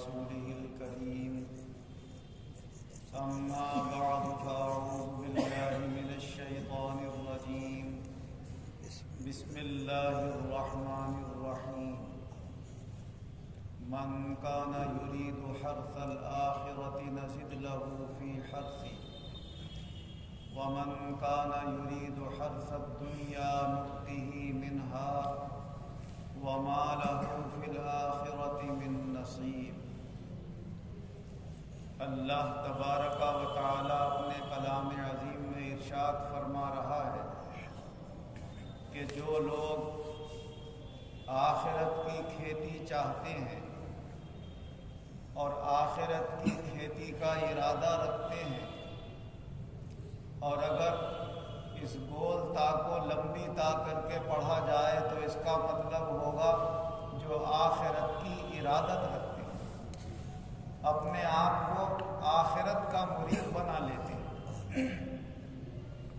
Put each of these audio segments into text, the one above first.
رسوله الكريم أما بعد فأعوذ بالله من الشيطان الرجيم بسم الله الرحمن الرحيم من كان يريد حرث الآخرة نزد له في حرثه ومن كان يريد حرث الدنيا نؤته منها وما له في الآخرة من نصيب۔ اللہ تبارک و تعالی اپنے کلام عظیم میں ارشاد فرما رہا ہے کہ جو لوگ آخرت کی کھیتی چاہتے ہیں اور آخرت کی کھیتی کا ارادہ رکھتے ہیں، اور اگر اس گول تا کو لمبی تا کر کے پڑھا جائے تو اس کا مطلب ہوگا جو آخرت کی ارادت رکھتے ہیں، اپنے آپ کو آخرت کا مرید بنا لیتے ہیں،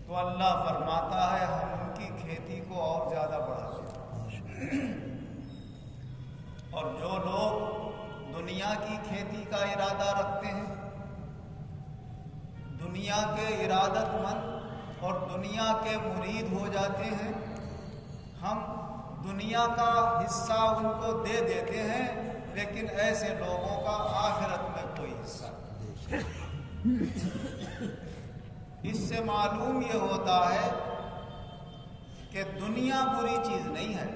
تو اللہ فرماتا ہے ہم ان کی کھیتی کو اور زیادہ بڑھا دیتے ہیں۔ اور جو لوگ دنیا کی کھیتی کا ارادہ رکھتے ہیں، دنیا کے ارادت مند اور دنیا کے مرید ہو جاتے ہیں، ہم دنیا کا حصہ ان کو دے دیتے ہیں، لیکن ایسے لوگوں کا آخرت میں کوئی حصہ نہیں۔ اس سے معلوم یہ ہوتا ہے کہ دنیا بری چیز نہیں ہے،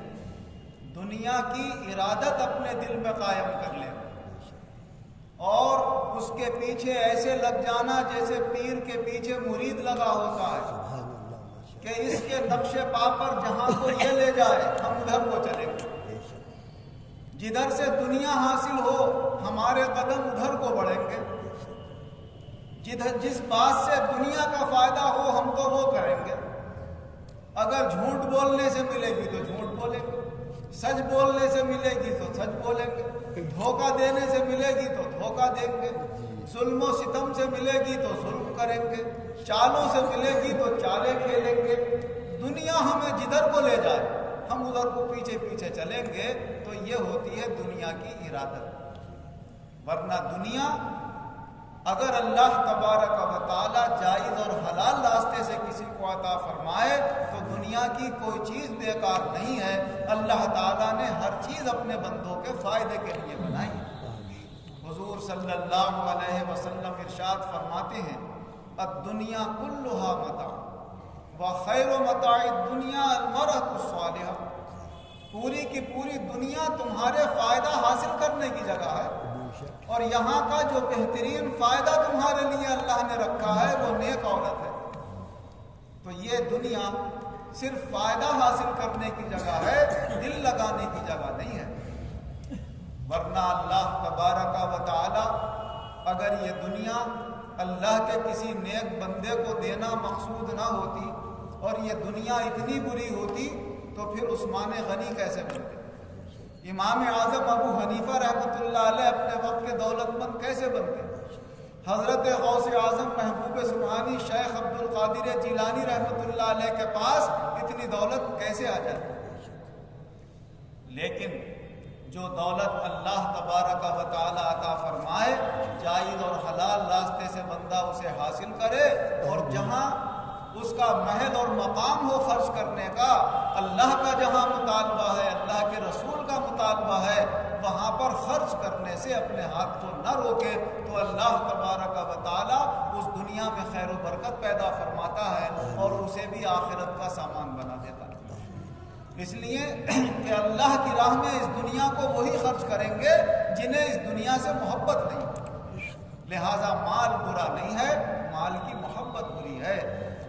دنیا کی ارادت اپنے دل میں قائم کر لینا اور اس کے پیچھے ایسے لگ جانا جیسے پیر کے پیچھے مرید لگا ہوتا ہے کہ اس کے نقش پا پر جہاں کو یہ لے جائے ہم ادھر کو چلیں گے، جدھر سے دنیا حاصل ہو ہمارے قدم ادھر کو بڑھیں گے، جس بات سے دنیا کا فائدہ ہو ہم تو وہ کریں گے۔ اگر جھوٹ بولنے سے ملے گی تو جھوٹ بولیں گے، سچ بولنے سے ملے گی تو سچ بولیں گے، دھوکہ دینے سے ملے گی تو دھوکہ دیں گے، ظلم و ستم سے ملے گی تو ظلم کریں گے، چالوں سے ملے گی تو چالیں کھیلیں گے۔ دنیا ہمیں جدھر کو لے جائے ہم ادھر کو پیچھے پیچھے چلیں گے، تو یہ ہوتی ہے دنیا کی ارادت۔ ورنہ دنیا اگر اللہ تبارک و تعالی جائز اور حلال راستے سے کسی کو عطا فرمائے تو دنیا کی کوئی چیز بیکار نہیں ہے، اللہ تعالیٰ نے ہر چیز اپنے بندوں کے فائدے کے لیے بنائی۔ حضور صلی اللہ علیہ وسلم ارشاد فرماتے ہیں الدنیا کلھا متاع وخیر متاع الدنیا المرأۃ الصالحہ، پوری کی پوری دنیا تمہارے فائدہ حاصل کرنے کی جگہ ہے، اور یہاں کا جو بہترین فائدہ تمہارے لیے اللہ نے رکھا ہے وہ نیک عورت ہے۔ تو یہ دنیا صرف فائدہ حاصل کرنے کی جگہ ہے، دل لگانے کی جگہ نہیں ہے۔ ورنہ اللہ تبارک و تعالی اگر یہ دنیا اللہ کے کسی نیک بندے کو دینا مقصود نہ ہوتی اور یہ دنیا اتنی بری ہوتی تو پھر عثمان غنی کیسے بنتے، امام اعظم ابو حنیفہ رحمۃ اللہ علیہ اپنے وقت کے دولت مند کیسے بنتے، حضرت غوث اعظم محبوب سبحانی شیخ عبد القادر جیلانی رحمۃ اللہ علیہ کے پاس اتنی دولت کیسے آ جاتی۔ لیکن جو دولت اللہ تبارک و تعالی عطا فرمائے جائز اور حلال راستے سے بندہ اسے حاصل کرے، اور جہاں اس کا محل اور مقام ہو خرچ کرنے کا، اللہ کا جہاں مطالبہ ہے، اللہ کے رسول کا مطالبہ ہے، وہاں پر خرچ کرنے سے اپنے ہاتھ کو نہ روکے تو اللہ تبارک و تعالی اس دنیا میں خیر و برکت پیدا فرماتا ہے اور اسے بھی آخرت کا سامان بنا دیتا ہے۔ اس لیے کہ اللہ کی راہ میں اس دنیا کو وہی خرچ کریں گے جنہیں اس دنیا سے محبت نہیں، لہذا مال برا نہیں ہے، مال کی محبت بری ہے۔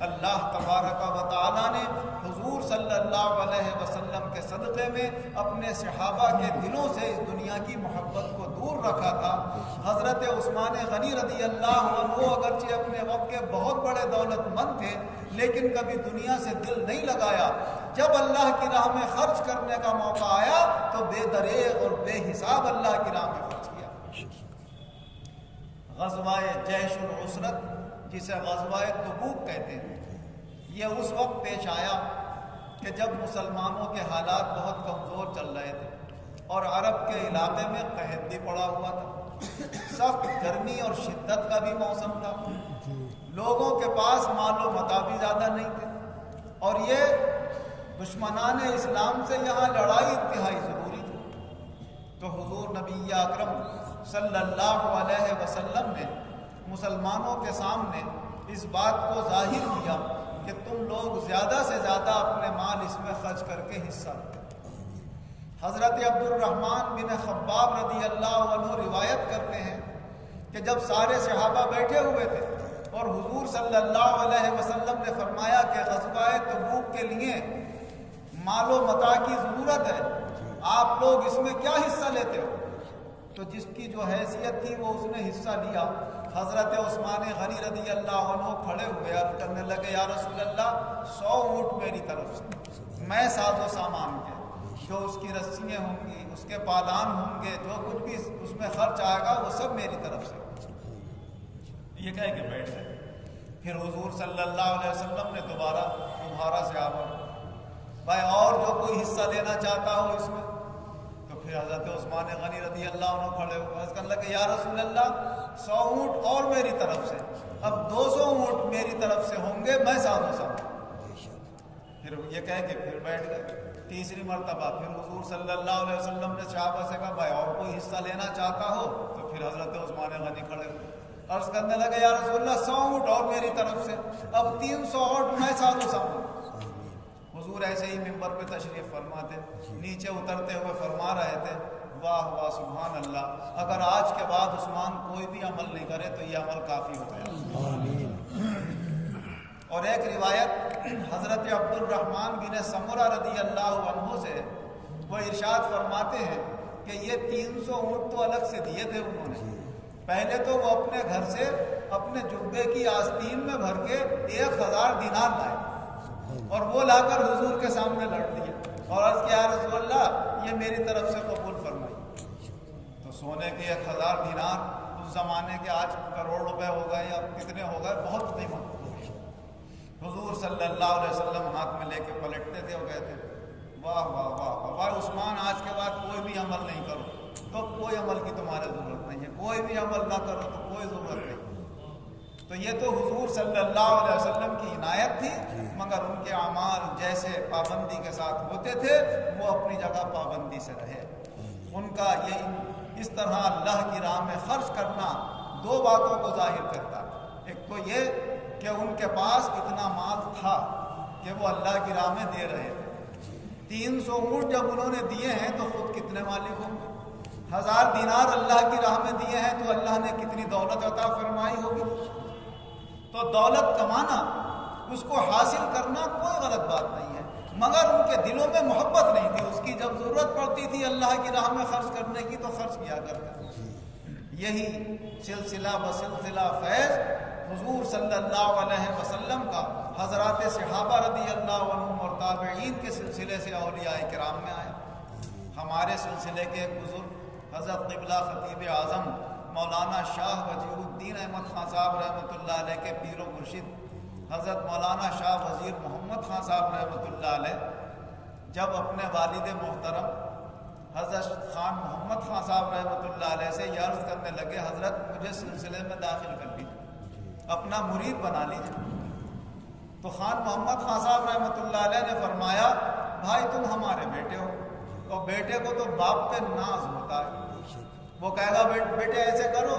اللہ تبارک و تعالیٰ نے حضور صلی اللہ علیہ وسلم کے صدقے میں اپنے صحابہ کے دلوں سے اس دنیا کی محبت کو دور رکھا تھا۔ حضرت عثمان غنی رضی اللہ عنہ اگرچہ اپنے وقت کے بہت بڑے دولت مند تھے، لیکن کبھی دنیا سے دل نہیں لگایا۔ جب اللہ کی راہ میں خرچ کرنے کا موقع آیا تو بے دریغ اور بے حساب اللہ کی راہ میں خرچ کیا۔ غزوہ جیش العسرت جسے غزوہ تبوک کہتے ہیں، یہ اس وقت پیش آیا کہ جب مسلمانوں کے حالات بہت کمزور چل رہے تھے اور عرب کے علاقے میں قحط بھی پڑا ہوا تھا، سخت گرمی اور شدت کا بھی موسم تھا، لوگوں کے پاس مال و متاع بھی زیادہ نہیں تھے، اور یہ دشمنان اسلام سے یہاں لڑائی انتہائی ضروری تھی۔ تو حضور نبی اکرم صلی اللہ علیہ وسلم نے مسلمانوں کے سامنے اس بات کو ظاہر کیا کہ تم لوگ زیادہ سے زیادہ اپنے مال اس میں خرچ کر کے حصہ لو۔ حضرت عبد الرحمن بن خباب رضی اللہ عنہ روایت کرتے ہیں کہ جب سارے صحابہ بیٹھے ہوئے تھے اور حضور صلی اللہ علیہ وسلم نے فرمایا کہ غزوہ تبوک کے لیے مال و متاع کی ضرورت ہے، آپ لوگ اس میں کیا حصہ لیتے ہو؟ تو جس کی جو حیثیت تھی وہ اس نے حصہ لیا۔ حضرت عثمان غنی رضی اللہ عنہ کھڑے ہوئے عرض کرنے لگے، یا رسول اللہ 100 اونٹ میری طرف سے، میں ساز و سامان کے، جو اس کی رسیاں ہوں گی، اس کے پالان ہوں گے، جو کچھ بھی اس میں خرچ آئے گا وہ سب میری طرف سے۔ یہ کہہ کے بیٹھ گئے۔ پھر حضور صلی اللہ علیہ وسلم نے دوبارہ صحابہ بھائی اور جو کوئی حصہ لینا چاہتا ہو اس میں، تو پھر حضرت عثمان غنی رضی اللہ عنہ کھڑے ہوئے عرض کرنے لگے، یا رسول اللہ 100 اونٹ اور میری طرف سے، اب 200 اونٹ میری طرف سے ہوں گے، میں ساز و سامان۔ پھر یہ کہہ کے پھر بیٹھ گئے۔ تیسری مرتبہ پھر حضور صلی اللہ علیہ وسلم نے صحابہ سے کہا بھائی اور کوئی حصہ لینا چاہتا ہو، تو پھر حضرت عثمان غنی کھڑے ہوئے عرض کرنے لگے، یا رسول اللہ 100 اونٹ اور میری طرف سے، اب 300 اونٹ میں ساز و سامان۔ حضور ایسے ہی ممبر پہ تشریف فرما تھے، نیچے اترتے ہوئے فرما رہے تھے، واہ واہ سبحان اللہ، اگر آج کے بعد عثمان کوئی بھی عمل نہیں کرے تو یہ عمل کافی ہو گیا۔ اور ایک روایت حضرت عبد الرحمن بن سمرہ رضی اللہ عنہ سے وہ ارشاد فرماتے ہیں کہ یہ 300 اونٹ تو الگ سے دیے تھے انہوں نے، پہلے تو وہ اپنے گھر سے اپنے جبے کی آستین میں بھر کے 1000 دینار لائے اور وہ لا کر حضور کے سامنے لڑ دیے اور عرض کیا، یا رسول اللہ یہ میری طرف سے قبول فرمائی۔ تو سونے کے 1000 دینار اس زمانے کے آج کروڑ روپے ہو گئے یا کتنے ہو گئے، بہت قیمت۔ حضور صلی اللہ علیہ وسلم ہاتھ میں لے کے پلٹتے تھے اور کہتے واہ واہ واہ واہ عثمان، آج کے بعد کوئی بھی عمل نہیں کرو تو کوئی عمل کی تمہارے ضرورت نہیں ہے، کوئی بھی عمل نہ کرو تو کوئی ضرورت نہیں۔ تو یہ تو حضور صلی اللہ علیہ وسلم کی عنایت تھی، مگر ان کے اعمال جیسے پابندی کے ساتھ ہوتے تھے وہ اپنی جگہ پابندی سے رہے۔ ان کا یہ اس طرح اللہ کی راہ میں خرچ کرنا 2 باتوں کو ظاہر کرتا ہے۔ ایک تو یہ کہ ان کے پاس اتنا مال تھا کہ وہ اللہ کی راہ میں دے رہے تھے۔ 300 اونٹ جب انہوں نے دیے ہیں تو خود کتنے مالک ہوں گے، 1000 دینار اللہ کی راہ میں دیے ہیں تو اللہ نے کتنی دولت عطا فرمائی ہوگی۔ تو دولت کمانا، اس کو حاصل کرنا کوئی غلط بات نہیں ہے، مگر ان کے دلوں میں محبت نہیں تھی، اس کی جب ضرورت پڑتی تھی اللہ کی راہ میں خرچ کرنے کی تو خرچ کیا کرتے۔ یہی سلسلہ بسلسلہ فیض حضور صلی اللہ علیہ وسلم کا حضرات صحابہ رضی اللہ عنہم اور تابعین کے سلسلے سے اولیاء کرام میں آیا۔ ہمارے سلسلے کے ایک بزرگ حضرت قبلہ خطیب اعظم مولانا شاہ وجیہ الدین احمد خان صاحب رحمۃ اللہ علیہ کے پیر و مرشد حضرت مولانا شاہ وزیر محمد خان صاحب رحمۃ اللہ علیہ جب اپنے والد محترم حضرت خان محمد خان صاحب رحمۃ اللہ علیہ سے یہ عرض کرنے لگے، حضرت مجھے سلسلے میں داخل کر لیجیے، اپنا مرید بنا لیجیے۔ تو خان محمد خان صاحب رحمۃ اللہ علیہ نے فرمایا، بھائی تم ہمارے بیٹے ہو، اور بیٹے کو تو باپ پہ ناز ہوتا ہے، وہ کہے گا بیٹے ایسے کرو،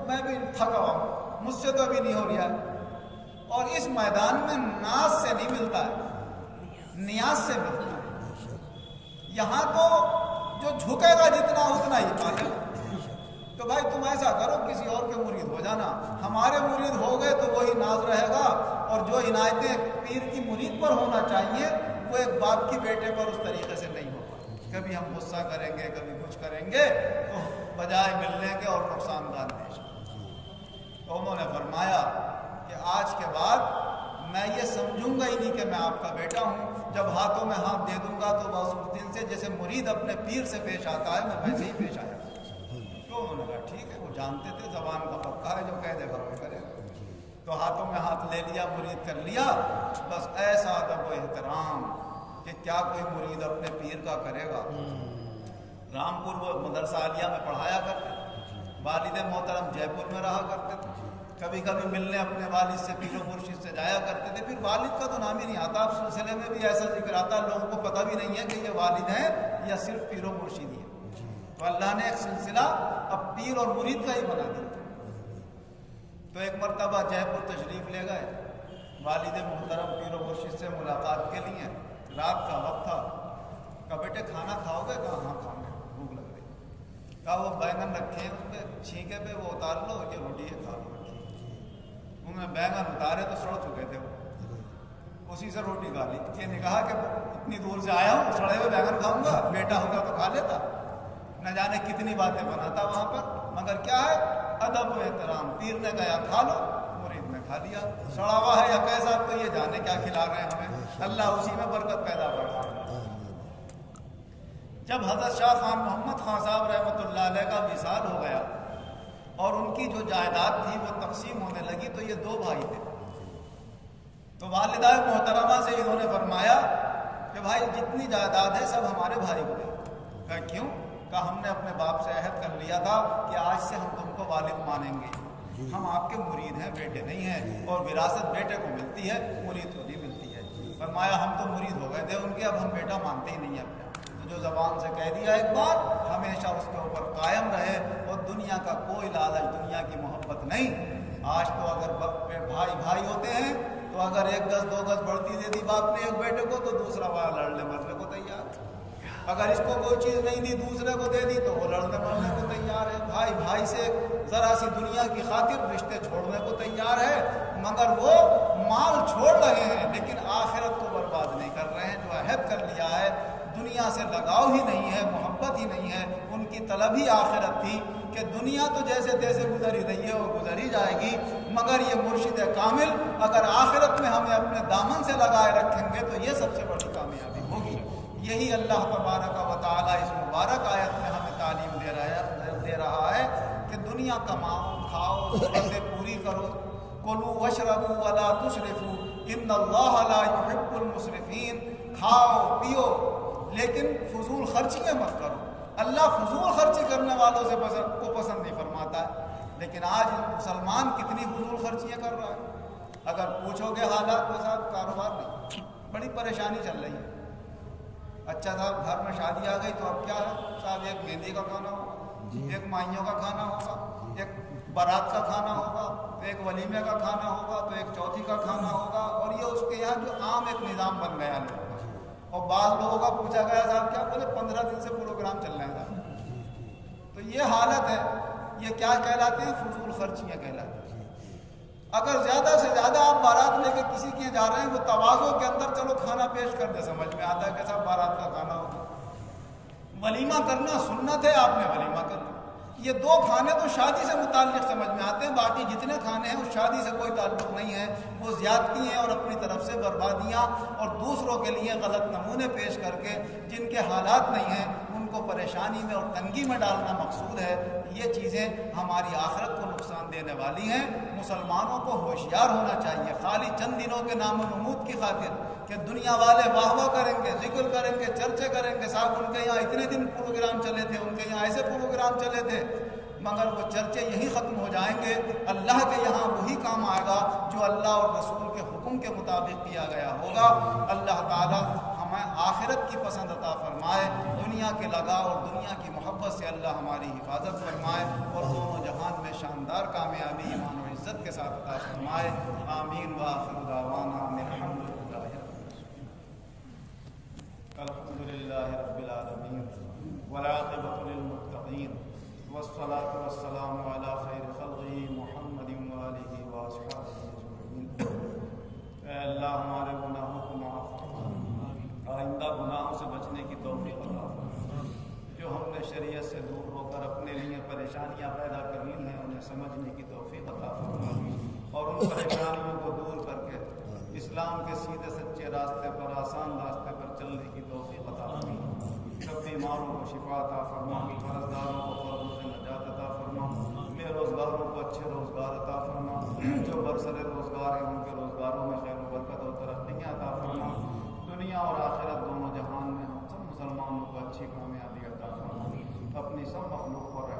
میں بھی تھکا ہوں، مجھ سے تو ابھی نہیں ہو رہا ہے۔ اور اس میدان میں ناز سے نہیں ملتا ہے، نیاز سے ملتا ہے۔ یہاں تو جو جھکے گا جتنا اتنا ہی پائے گا۔ تو بھائی تم ایسا کرو، کسی اور کے مرید ہو جانا، ہمارے مرید ہو گئے تو وہی ناز رہے گا، اور جو عنایتیں پیر کی مرید پر ہونا چاہیے وہ ایک باپ کی بیٹے پر اس طریقے سے نہیں ہوگا۔ کبھی ہم غصہ کریں گے، کبھی کچھ کریں گے تو بجائے ملنے کے اور نقصان دہ دیں۔ تو انہوں نے فرمایا کہ آج کے بعد میں یہ سمجھوں گا ہی نہیں کہ میں آپ کا بیٹا ہوں، جب ہاتھوں میں ہاتھ دے دوں گا تو بس اس دن سے جیسے مرید اپنے پیر سے پیش آتا ہے میں ویسے ہی پیش آیا۔ تو انہوں نے کہا ٹھیک ہے، وہ جانتے تھے زبان کا پکا ہے، جو کہہ دے گا وہ کرے گا۔ تو ہاتھوں میں ہاتھ لے لیا، مرید کر لیا۔ بس ایسا ادب و احترام کہ کیا کوئی مرید اپنے پیر کا کرے گا۔ رامپور وہ مدرسہ عالیہ میں پڑھایا کرتے، والد محترم جے پور میں رہا کرتے تھے، کبھی کبھی ملنے اپنے والد سے پیر و مرشد سے جایا کرتے تھے. پھر والد کا تو نام ہی نہیں آتا. اب سلسلے میں بھی ایسا ذکر آتا لوگوں کو پتہ بھی نہیں ہے کہ یہ والد ہیں یا صرف پیر و مرشد ہی ہے. تو اللہ نے ایک سلسلہ اب پیر اور مرید کا ہی بنا دیا. تو ایک مرتبہ جے پور تشریف لے گئے والد محترم پیر و مرشد سے ملاقات کے لیے. رات کا وقت تھا. کہا بیٹے کھانا کھاؤ گے؟ کہا ہاں کھاؤں گے، بھوک لگ رہی. کہا وہ بیگن رکھے ہیں اس پہ چھینکے پہ وہ اتار لو، یہ روٹی ہے کھا لو. انہوں نے بیگن اتارے تو سڑ چکے تھے، وہ اسی سے روٹی کھا لی. یہ نے کہا کہ اتنی دور سے آیا ہوں سڑے ہوئے بیگن کھاؤں گا، بیٹا ہوگا تو کھا لیتا. نہ جانے کتنی باتیں بناتا وہاں پر، مگر کیا ہے ادب و احترام. پیر نے کہا کھا لو، مرید نے کھا لیا. سڑا ہوا ہے یا کیسا تو یہ جانے کیا کھلا رہے ہیں ہمیں، اللہ اسی میں برکت پیدا کر رہا ہے. جب حضرت شاہ خان محمد خان صاحب رحمۃ اللہ علیہ کا وصال ہو گیا اور ان کی جو جائیداد تھی وہ تقسیم ہونے لگی تو یہ دو بھائی تھے. تو والدہ محترمہ سے انہوں نے فرمایا کہ بھائی جتنی جائیداد ہے سب ہمارے بھائی کو دے. کہا کیوں؟ کہا ہم نے اپنے باپ سے عہد کر لیا تھا کہ آج سے ہم تم کو والد مانیں گے، ہم آپ کے مرید ہیں، بیٹے نہیں ہیں، اور وراثت بیٹے کو ملتی ہے، مرید کو نہیں ملتی ہے. فرمایا ہم تو مرید ہو گئے تھے ان کے، اب ہم بیٹا مانتے ہی نہیں ہیں اپنے. جو زبان سے کہہ دیا ایک بار ہمیشہ اس کے اوپر قائم رہے، اور دنیا کا کوئی لالچ، دنیا کی محبت نہیں. آج تو اگر بھائی بھائی ہوتے ہیں تو اگر 1 گز 2 گز بڑھتی دے دی باپ نے ایک بیٹے کو تو دوسرا والا لڑنے مرنے کو تیار. اگر اس کو کوئی چیز نہیں دی دوسرے کو دے دی تو وہ لڑنے مرنے کو تیار ہے. بھائی بھائی سے ذرا سی دنیا کی خاطر رشتے چھوڑنے کو تیار ہے، مگر وہ مال چھوڑ رہے ہیں لیکن آخرت کو برباد نہیں کر رہے ہیں. جو عہد کر لیا ہے دنیا سے لگاؤ ہی نہیں ہے، محبت ہی نہیں ہے. ان کی طلب ہی آخرت تھی کہ دنیا تو جیسے تیسے گزری رہی ہے وہ گزری جائے گی، مگر یہ مرشد کامل اگر آخرت میں ہمیں اپنے دامن سے لگائے رکھیں گے تو یہ سب سے بڑی کامیابی ہوگی. یہی اللہ تبارک و تعالیٰ اس مبارک آیت میں ہمیں تعلیم دے رہا ہے کہ دنیا کماؤ، کھاؤ، ضرورتیں پوری کرو. کلوا واشربوا ولا تسرفوا ان اللہ لا يحب المسرفین. کھاؤ پیو لیکن فضول خرچیاں مت کرو. اللہ فضول خرچی کرنے والوں سے کو پسند نہیں فرماتا ہے. لیکن آج مسلمان کتنی فضول خرچیاں کر رہا ہے. اگر پوچھو گے حالات میں صاحب کاروبار نہیں، بڑی پریشانی چل رہی ہے. اچھا صاحب گھر میں شادی آ گئی تو اب کیا ہے صاحب، ایک مہندی کا کھانا ہوگا، ایک مائیوں کا کھانا ہوگا، ایک بارات کا کھانا ہوگا، تو ایک ولیمے کا کھانا ہوگا، تو ایک چوتھی کا کھانا ہوگا. اور یہ اس کے یہاں جو عام ایک نظام بن گیا لوگوں کا. اور بعض لوگوں کا پوچھا گیا صاحب کیا بولے 15 دن سے پروگرام چل رہے ہیں صاحب. تو یہ حالت ہے. یہ کیا کہلاتے ہیں؟ فضول خرچیاں کہلاتی ہیں. اگر زیادہ سے زیادہ آپ بارات لے کے کسی کے جا رہے ہیں وہ تواضع کے اندر چلو کھانا پیش کر دے، سمجھ میں آتا ہے کہ صاحب بارات کا کھانا ہوگا. ولیمہ کرنا سنت ہے، آپ نے ولیمہ کرنا. یہ 2 کھانے تو شادی سے متعلق سمجھ میں آتے ہیں، باقی جتنے کھانے ہیں اس شادی سے کوئی تعلق نہیں ہے. وہ زیادتی ہیں اور اپنی طرف سے بربادیاں اور دوسروں کے لیے غلط نمونے پیش کر کے جن کے حالات نہیں ہیں ان کو پریشانی میں اور تنگی میں ڈالنا مقصود ہے. یہ چیزیں ہماری آخرت کو نقصان دینے والی ہیں. مسلمانوں کو ہوشیار ہونا چاہیے. خالی چند دنوں کے نام و نمود کی خاطر کہ دنیا والے واہ واہ کریں گے، ذکر کریں گے، چرچے کریں گے، صاحب ان کے یہاں اتنے دن پروگرام چلے تھے، ان کے یہاں ایسے پروگرام چلے تھے، مگر وہ چرچے یہی ختم ہو جائیں گے. اللہ کے یہاں وہی کام آئے گا جو اللہ اور رسول کے حکم کے مطابق کیا گیا ہوگا. اللہ تعالیٰ ہمیں آخرت کی پسند عطا فرمائے، دنیا کے لگاؤ اور دنیا کی محبت سے اللہ ہماری حفاظت فرمائے اور دونوں جہان میں شاندار کامیابی ایمان و عزت کے ساتھ عطا فرمائے. آمین. وآخر دعوانا الحمد للہ رب العالمین والعاقبۃ للمتقین والصلاة والسلام علی خیر خلقہ محمد وآلہ وصحبہ اجمعین. اے اللہ ہمارے گناہوں کو معاف فرما، آئندہ گناہوں سے بچنے کی توفیق عطا فرما. جو ہم نے شریعت سے دور ہو کر اپنے لیے پریشانیاں پیدا کر لی ہیں انہیں سمجھنے کی توفیق عطا فرما، اور ان پریشانیوں کو دور کر کے اسلام کے سیدھے سچے راستے پر، آسان راستے پر چلنے کی توفیق عطا فرما. سب بیماروں کو شفا عطا فرما، قرضداروں کو قرضوں سے نجات عطا فرما، بے روزگاروں کو اچھے روزگار عطا فرما، جو برسر روزگار ہیں ان کے روزگاروں میں خیر و برکت اور ترقیاں عطا فرما. دنیا اور آخرت دونوں جہان میں ہم سب مسلمانوں کو اچھی کامیابی عطا فرما. اپنی سب مخلوق پر